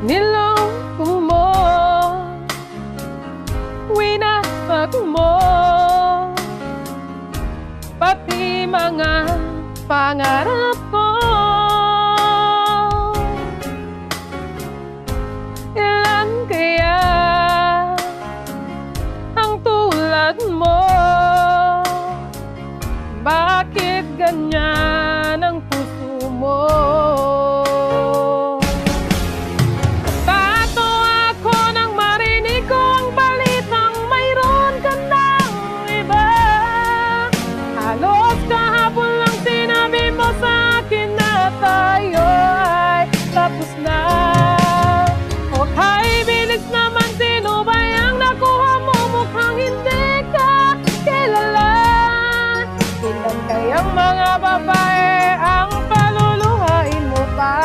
Niloko mo, winasak mo pati mga pangarap ko. Ilan kaya ang tulad mo? Bakit ganyan ang puso mo? Natatawa ako nang marinig ko ang balitang mayroon ka ng iba. Halos kahapon lang sinabi mo sa akin na tayo ay tapos na. Okay, bilis naman, sino ba yung nakuha mo? Mukhang hindi ka kilala. Ilan kayang mga babae ang paluluhain mo pa?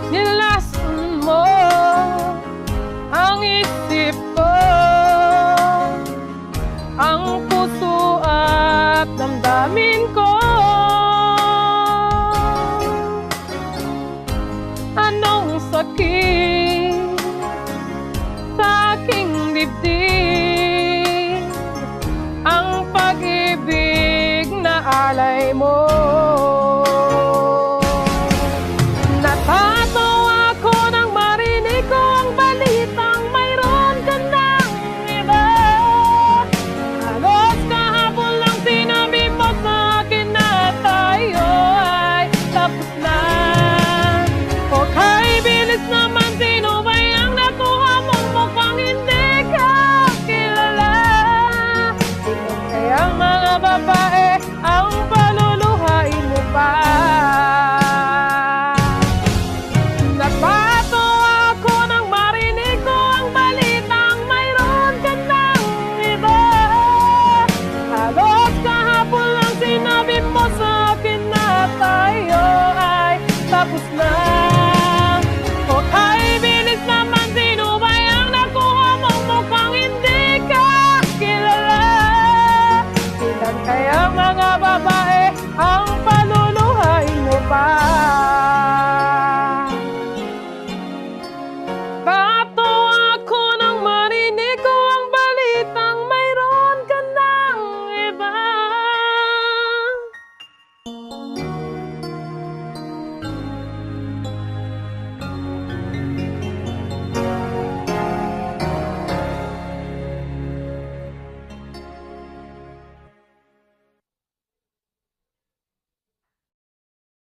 Nilason mo ang isip ko, ang puso at damdamin ko. Anong sakit sa aking dibdib, ang pag-ibig na alay mo. Natatawa ako nang marinig ko ang balitang mayroon ka ng iba. Halos kahapon lang sinabi mo sa akin na tayo ay tapos na. Okay, bilis naman, sino ba yung nakuha mo? Mukhang hindi ka kilala. Sino kayang mga babae ang paluluhain mo pa? Natatawa ako nang marinig ko ang balitang mayroon ka ng iba. Halos kahapon lang sinabi mo sa akin na tayo ay tapos na.